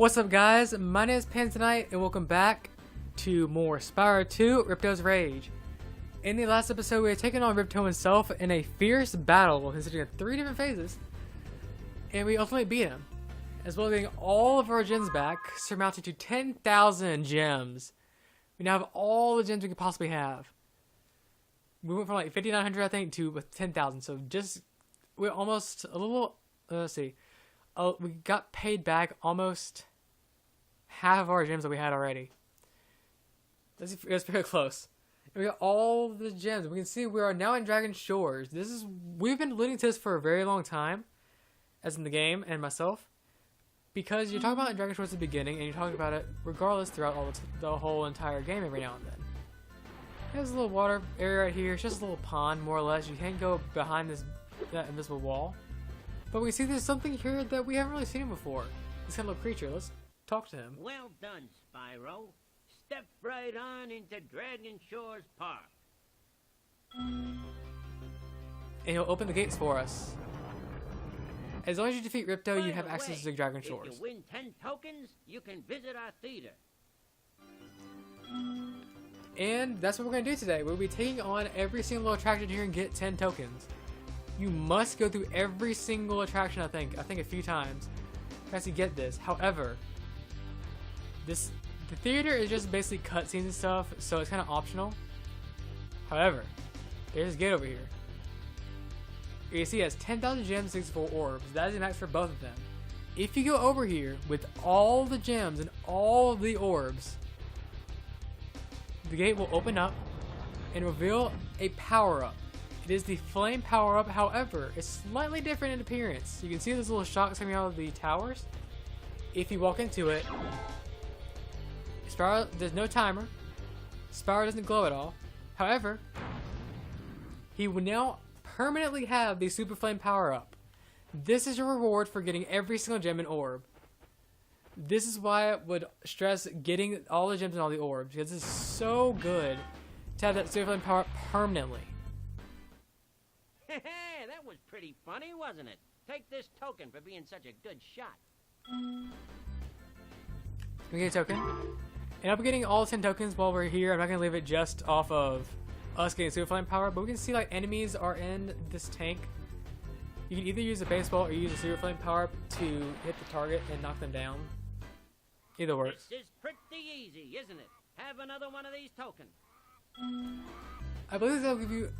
What's up, guys? My name is Pan tonight, and welcome back to more Spyro 2 Ripto's Rage. In the last episode, we had taken on Ripto himself in a fierce battle consisting of 3 different phases, and we ultimately beat him, as well as getting all of our gems back, surmounting to 10,000 gems. We now have all the gems we could possibly have. We went from like 5,900, I think, to 10,000, so we're almost a little, let's see, we got paid back almost half of our gems that we had already. That's pretty close. And we got all the gems. We can see we are now in Dragon Shores. We've been alluding to this for a very long time, as in the game and myself, because you're talking about in Dragon Shores at the beginning, and you're talking about it regardless throughout the whole entire game every now and then. There's a little water area right here. It's just a little pond, more or less. You can't go behind that invisible wall. But we can see there's something here that we haven't really seen before. This kind of little creature. Let's talk to him. Well done, Spyro. Step right on into Dragon Shores Park. And he'll open the gates for us. As long as you defeat Ripto, you have access to Dragon Shores. If you win 10 tokens, you can visit our theater. And that's what we're going to do today. We'll be taking on every single attraction here and get 10 tokens. You must go through every single attraction, I think a few times to actually get this. However, the theater is just basically cutscenes and stuff, so it's kind of optional. However, there's a gate over here. You can see it has 10,000 gems and 64 orbs. That is the max for both of them. If you go over here with all the gems and all the orbs, the gate will open up and reveal a power-up. It is the flame power-up, however, it's slightly different in appearance. You can see those little shocks coming out of the towers. If you walk into it, Spyro, there's no timer. Spyro doesn't glow at all. However, he will now permanently have the super flame power-up. This is your reward for getting every single gem and orb. This is why I would stress getting all the gems and all the orbs, because it's so good to have that super flame power-up permanently. That was pretty funny, wasn't it? Take this token for being such a good shot. We get a token. And I'll be getting all 10 tokens while we're here. I'm not going to leave it just off of us getting super flame power, but we can see like enemies are in this tank. You can either use a baseball or use a super flame power to hit the target and knock them down. Either works. This is pretty easy, isn't it? Have another one of these tokens. I believe they'll give you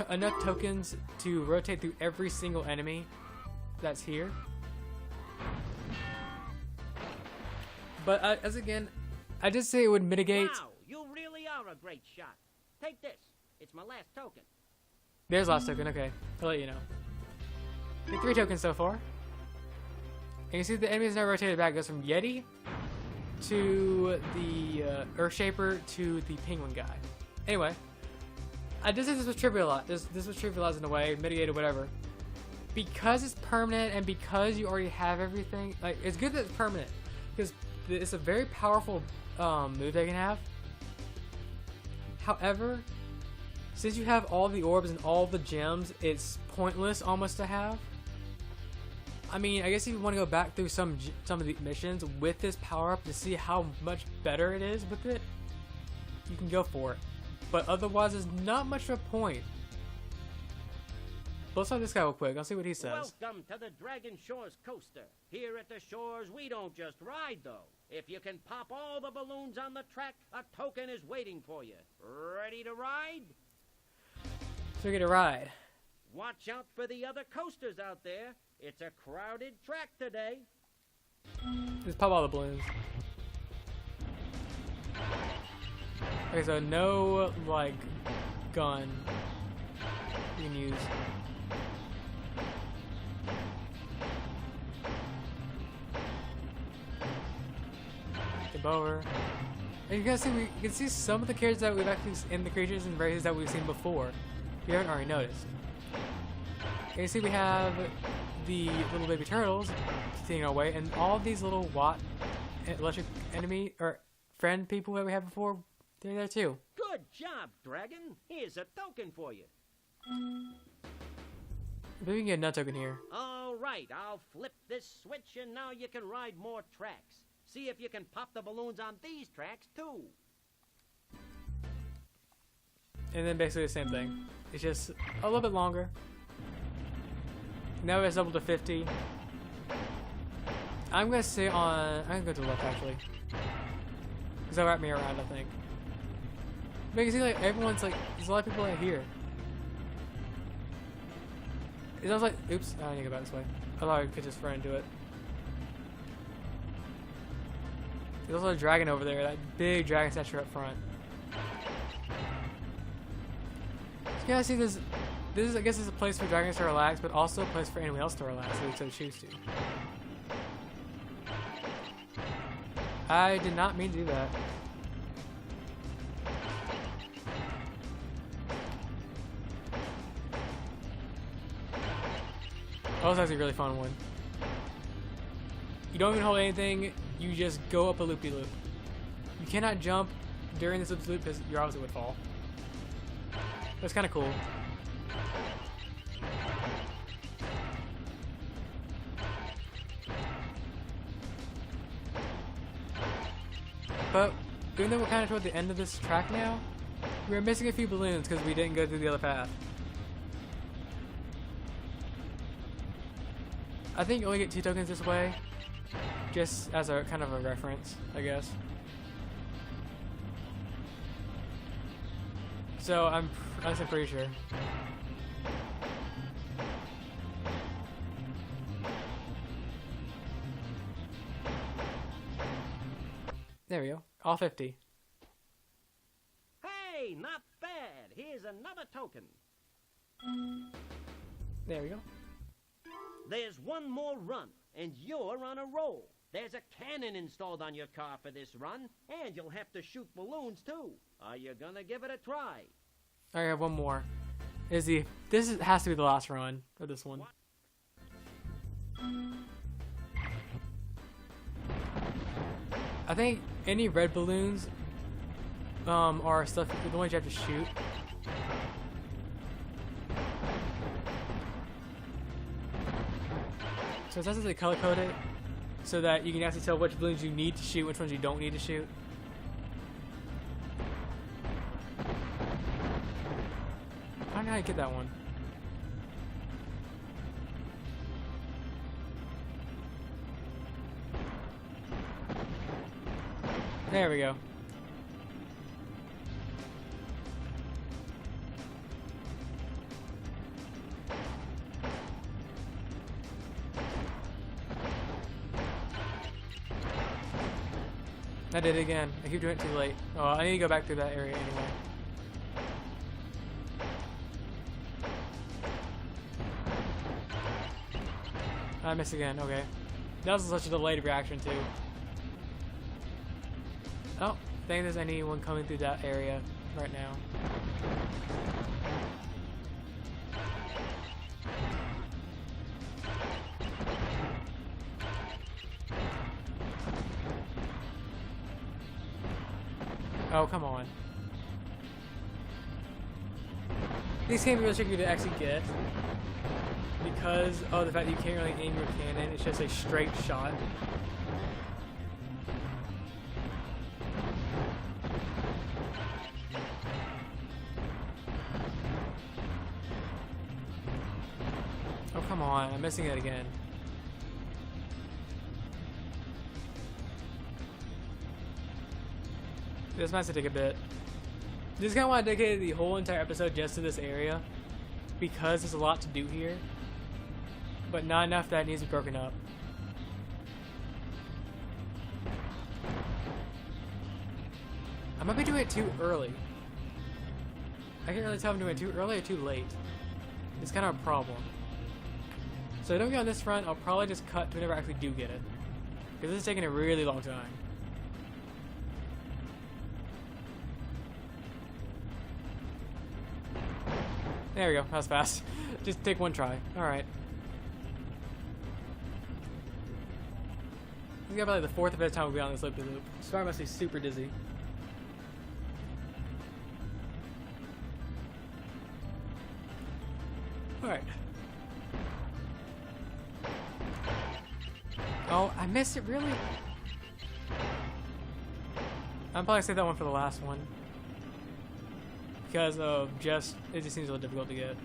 enough tokens to rotate through every single enemy that's here. But as again, I did say it would mitigate. Wow, you really are a great shot. Take this. It's my last token. There's last token. Okay, I'll let you know. Get 3 tokens so far. And you see the enemies now rotated back. It goes from Yeti to the Earthshaper to the Penguin guy. Anyway, I did say this was trivialized. This was trivialized in a way, mitigated, whatever. Because it's permanent and because you already have everything, like it's good that it's permanent because it's a very powerful move they can have. However, since you have all the orbs and all the gems, it's pointless almost to have. I mean, I guess if you want to go back through some of the missions with this power up to see how much better it is with it, you can go for it. But otherwise, there's not much of a point. Let's talk to this guy real quick. I'll see what he says. Welcome to the Dragon Shores coaster. Here at the shores, we don't just ride, though. If you can pop all the balloons on the track, a token is waiting for you. Ready to ride? So we get a ride. Watch out for the other coasters out there. It's a crowded track today. Just pop all the balloons. Okay, so no, like, gun you can use. Jump over. And you guys see, you can see some of the characters that we've actually in the creatures and races that we've seen before. If you haven't already noticed. And you see we have the little baby turtles continuing our way, and all of these little electric enemy or friend people that we had before. They're there too. Good job, Dragon. Here's a token for you. Maybe we can get another token here. All right, I'll flip this switch and now you can ride more tracks. See if you can pop the balloons on these tracks, too. And then basically the same thing. It's just a little bit longer. Now it's doubled to 50. I'm gonna say I'm gonna go to the left actually. Because they'll wrap me around, I think. But you can see like everyone's like, there's a lot of people right here. It sounds like, oops, I need to go back this way. I thought I could just run into it. There's also a dragon over there, that big dragon statue up front. So you guys see this is, I guess, is a place for dragons to relax, but also a place for anyone else to relax if they so choose to. I did not mean to do that. Oh, this is actually a really fun one. You don't even hold anything, you just go up a loopy-loop. You cannot jump during this loop because you obviously would fall. That's kind of cool. But even though we're kind of toward the end of this track now, we're missing a few balloons because we didn't go through the other path. I think you only get 2 tokens this way, just as a kind of a reference, I guess. So I'm pretty sure. There we go, all 50. Hey, not bad. Here's another token. There we go. There's one more run, and you're on a roll. There's a cannon installed on your car for this run, and you'll have to shoot balloons, too. Are you gonna give it a try? I have one more. Has to be the last run of this one. I think any red balloons are stuff, the ones you have to shoot. So it's essentially color coded so that you can actually tell which balloons you need to shoot, which ones you don't need to shoot. I don't know how to get that one. There we go. I did it again. I keep doing it too late. Oh, I need to go back through that area anyway. I missed again. Okay. That was such a delayed reaction too. Oh, I think there's anyone coming through that area right now. Oh, come on. These can't be really tricky to actually get because of the fact that you can't really aim your cannon. It's just a straight shot. Oh, come on. I'm missing it again. This might take a bit. Just kind of want to dedicate the whole entire episode just to this area because there's a lot to do here, but not enough that it needs to be broken up. I might be doing it too early. I can't really tell if I'm doing it too early or too late. It's kind of a problem. So don't get on this front. I'll probably just cut to whenever I actually do get it, because this is taking a really long time. There we go, that was fast. Just take one try. Alright. This is probably the 4th or 5th time we'll be on this loop-de-loop. Spyro must be super dizzy. Alright. Oh, I missed it, really? I'm probably save that one for the last one. Because of just, it just seems a little difficult to get.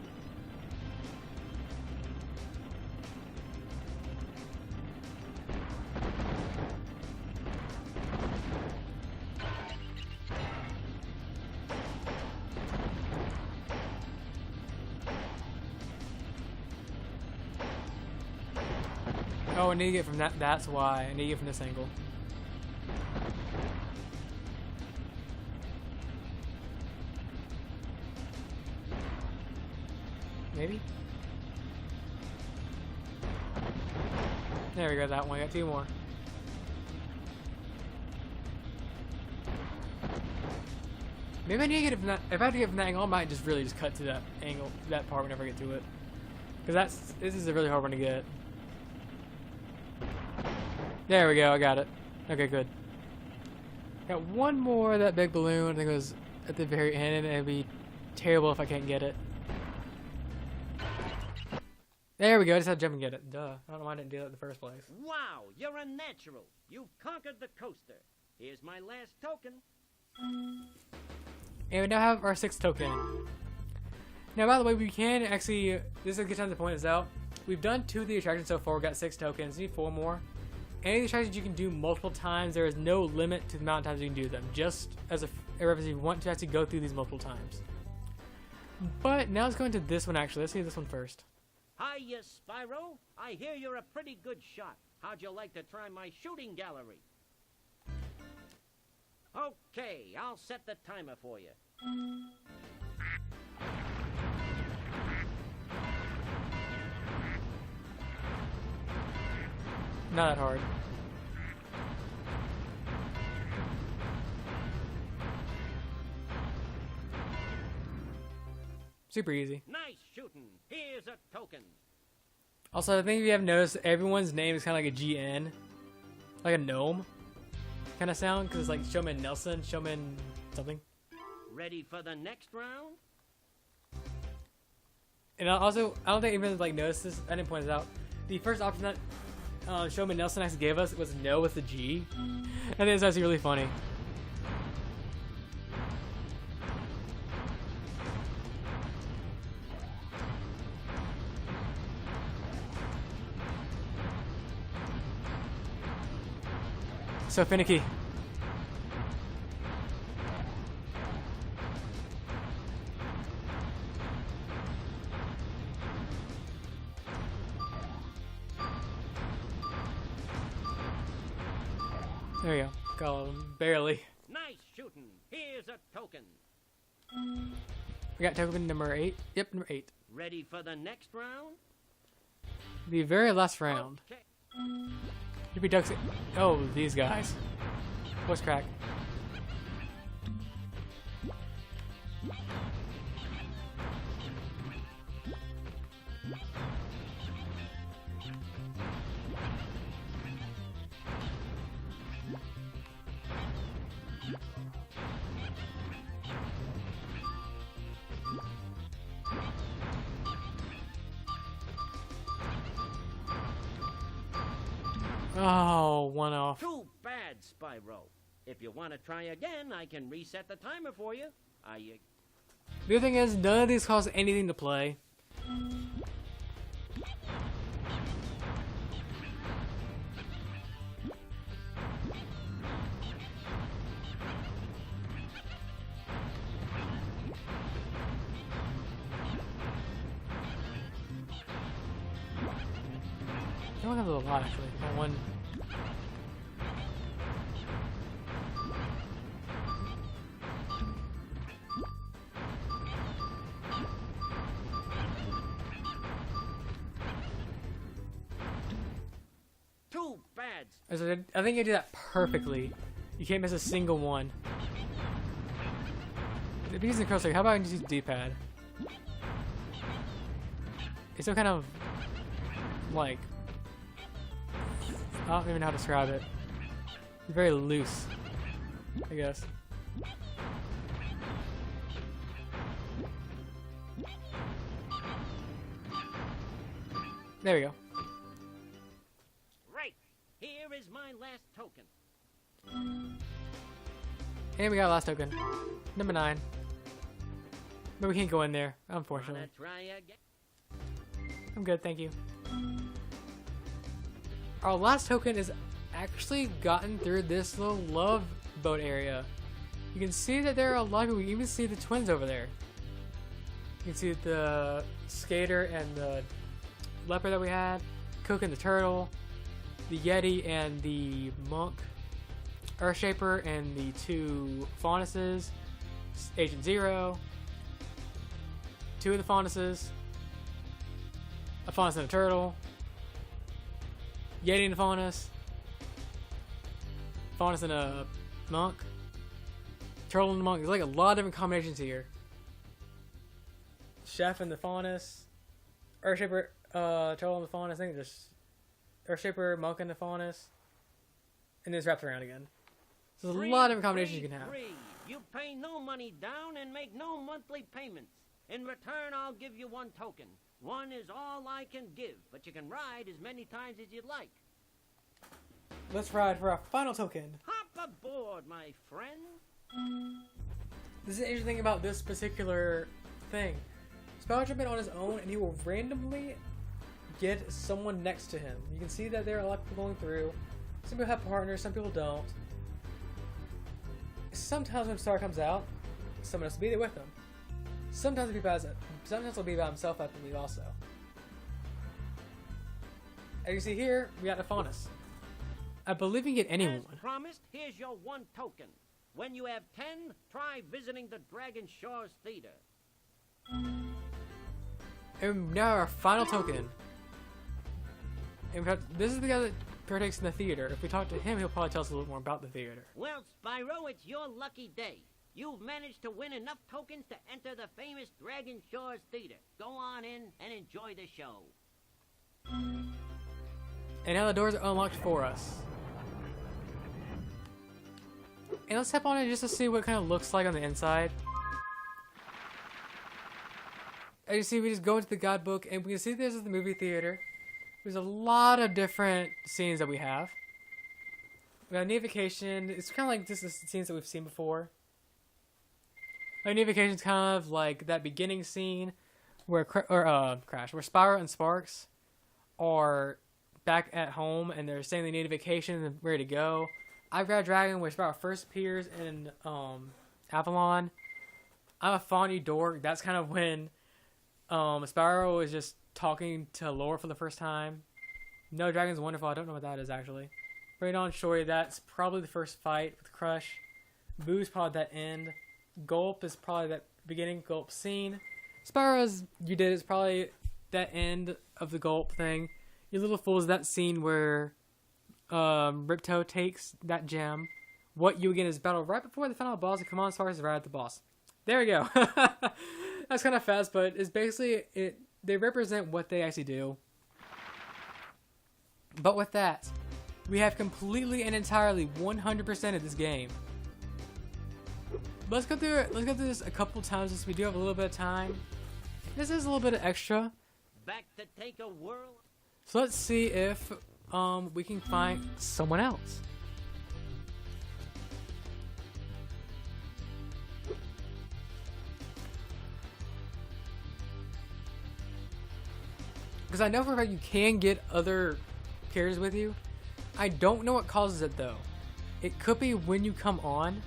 Oh, I need to get from that. That's why I need to get from this angle. Maybe. There we go. That one. I got two more. Maybe I need to get it from that. If I have to get it from that angle, I might just really just cut to that angle, that part whenever I get to it. Because this is a really hard one to get. There we go, I got it. Okay, good. Got one more of that big balloon. I think it was at the very end, and it'd be terrible if I can't get it. There we go, I just had to jump and get it. Duh. I don't know why I didn't do that in the first place. Wow, you're a natural. You've conquered the coaster. Here's my last token. And we now have our 6th token. Now, by the way, we can actually, this is a good time to point this out. We've done 2 of the attractions so far. We've got 6 tokens. We need 4 more. Any of the attractions you can do multiple times. There is no limit to the amount of times you can do them. Just as a reference, you want to actually go through these multiple times. But now let's go into this one actually. Let's see this one first. Hiya, Spyro. I hear you're a pretty good shot. How'd you like to try my shooting gallery? Okay, I'll set the timer for you. Not that hard. Super easy. Nice shooting. Here's a token. Also, I think if you haven't noticed, everyone's name is kind of like a GN. Like a gnome kind of sound, because it's like Showman Nelson, Showman something. Ready for the next round? And also, I don't think anyone like noticed this. I didn't point this out. The first option that Showman Nelson actually gave us was no with the G. I think it's actually really funny. So finicky. There we go. Got him. Barely. Nice shooting. Here's a token. We got token number 8. Yep, number 8. Ready for the next round? The very last round. Okay. Yippee ducks. Oh, these guys. What's crack? Oh, one off. Too bad, Spyro. If you want to try again, I can reset the timer for you. The other thing is, none of these cost anything to play. I don't have a lot actually. Got one. Too bad. I think I did that perfectly. You can't miss a single one. If you're using the cursor, how about I just use the D-pad? It's still kind of like, I don't even know how to describe it. It's very loose, I guess. There we go. Right. Here is my last token. And we got a last token. Number 9. But we can't go in there, unfortunately. Wanna try again? I'm good, thank you. Our last token is actually gotten through this little love boat area. You can see that there are a lot of people. You even see the twins over there. You can see the skater and the leopard that we had, Cook and the turtle, the Yeti and the monk, Earthshaper and the 2 faunuses, Agent Zero, 2 of the faunuses, a faunus and a turtle, Yeti and a faunus, faunus and a monk, turtle and a monk. There's like a lot of different combinations here. Chef and the faunus, Earthshaper, turtle and the faunus. I think there's Earthshaper, monk and the faunus, and then it's wrapped around again. So there's a lot of different combinations you can have. You pay no money down and make no monthly payments. In return, I'll give you 1 token. 1 is all I can give, but you can ride as many times as you'd like. Let's ride for our final token. Hop aboard, my friend. This is the interesting thing about this particular thing. Spyro jump in on his own, and he will randomly get someone next to him. You can see that there are a lot of people going through. Some people have partners, some people don't. Sometimes when Star comes out, someone has to be there with him. Sometimes he'll be by himself, I believe, also. As you can see here, we got the faunus. I believe we can get anyone. As promised, here's your 1 token. When you have 10, try visiting the Dragon Shores Theater. And now our final token. And this is the guy that partakes in the theater. If we talk to him, he'll probably tell us a little more about the theater. Well, Spyro, it's your lucky day. You've managed to win enough tokens to enter the famous Dragon Shores Theater. Go on in and enjoy the show. And now the doors are unlocked for us. And let's tap on it just to see what it kind of looks like on the inside. As you see, we just go into the guidebook and we can see this is the movie theater. There's a lot of different scenes that we have. We got Navication. It's kind of like just the scenes that we've seen before. Navication's kind of like that beginning scene where Crash, where Spyro and Sparks are back at home and they're saying they need a vacation and ready to go. I've Got a Dragon, where Spyro first appears in Avalon. I'm a Fawny Dork. That's kind of when Spyro is just talking to Laura for the first time. No Dragon's Wonderful. I don't know what that is actually. Right on Shorty, that's probably the first fight with Crush. Boo's probably that end. Gulp is probably that beginning Gulp scene. Spyro's You Did is probably that end of the Gulp thing. You Little Fool is that scene where Ripto takes that gem. What You Again is battle right before the final boss, and Come On Sparks is right at the boss. There we go. That's kind of fast, but it's basically it. They represent what they actually do. But with that, we have completely and entirely 100% of this game. Let's go through it. Let's go through this a couple times since we do have a little bit of time. This is a little bit of extra. Back to take a whirl. So let's see if we can find someone else. Because I know for a fact you can get other characters with you. I don't know what causes it though. It could be when you come on.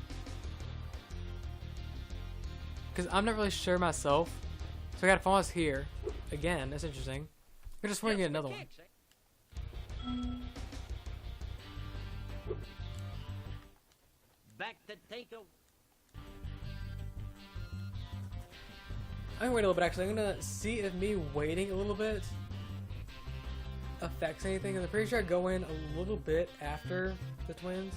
Because I'm not really sure myself. So I gotta follow us here. Again, that's interesting. I just want to get another one. Back to take a... I'm gonna wait a little bit actually. I'm gonna see if me waiting a little bit affects anything. And I'm pretty sure I go in a little bit after the twins.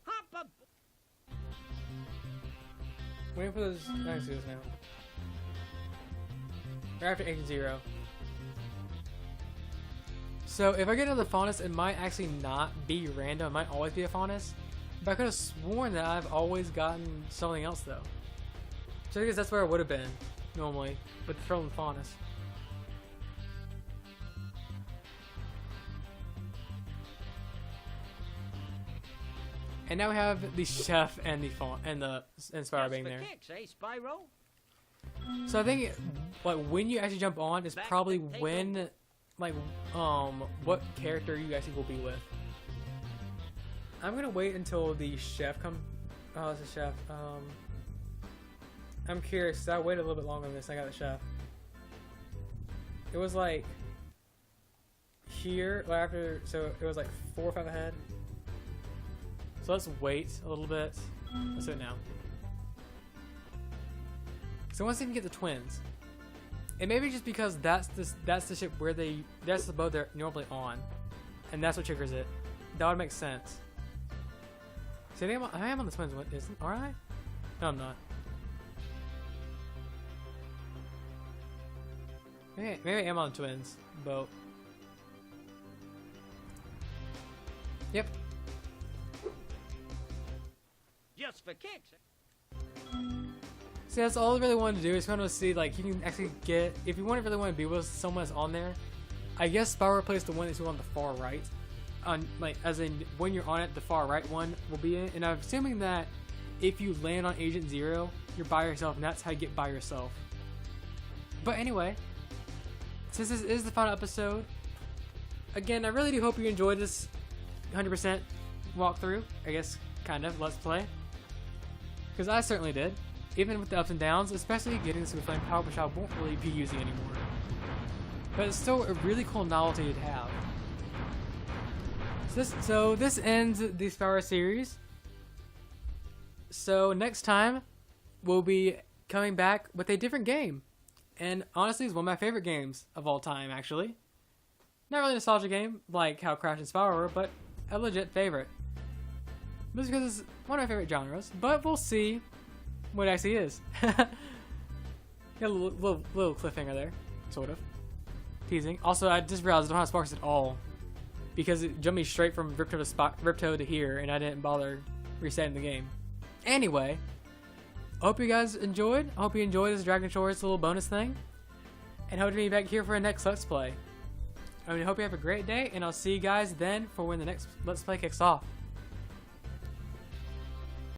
Hop up. Waiting for those. I can see this now. Right after Agent Zero. So if I get another faunus, it might actually not be random. It might always be a faunus. But I could have sworn that I've always gotten something else though. So I guess that's where it would have been normally with the Troll and Faunus. And now we have the chef and the font and Spyro being there. Kicks, eh, Spyro? So I think like when you actually jump on is probably when like what character you actually will be with. I'm gonna wait until the chef comes. Oh, it's a chef. I'm curious. So I waited a little bit longer than this. I got the chef. It was like here after, so it was like 4 or 5 ahead. So let's wait a little bit. Let's do it now. So I want to see if we can get the twins. It may be just because that's the ship where that's the boat they're normally on, and that's what triggers it. That would make sense. See, I am on the twins. What isn't? Aren't I? No, I'm not. Maybe I am on the twins boat. Yep. Just for kicks. See, that's all I really wanted to do. Is kind of see, like, you can actually get, if you really want to be with someone that's on there. I guess Spyro plays the one that's on the far right. Like, as in, when you're on it, the far right one will be in. And I'm assuming that if you land on Agent Zero, you're by yourself, and that's how you get by yourself. But anyway, since this is the final episode, again, I really do hope you enjoyed this 100% walkthrough. I guess, kind of, let's play. Because I certainly did. Even with the ups and downs, especially getting this flame power, which I won't really be using anymore. But it's still a really cool novelty to have. So this ends the Spyro series. So next time, we'll be coming back with a different game. And honestly, it's one of my favorite games of all time, actually. Not really a nostalgia game, like how Crash and Spyro were, but a legit favorite. Just because it's one of my favorite genres, but we'll see what it actually is. Got a little cliffhanger there, sort of. Teasing. Also, I just realized I don't have Sparks at all, because it jumped me straight from Ripto to here, and I didn't bother resetting the game. Anyway, I hope you guys enjoyed. I hope you enjoyed this Dragon Shores little bonus thing, and hope to be back here for a next Let's Play. I hope you have a great day, and I'll see you guys then for when the next Let's Play kicks off.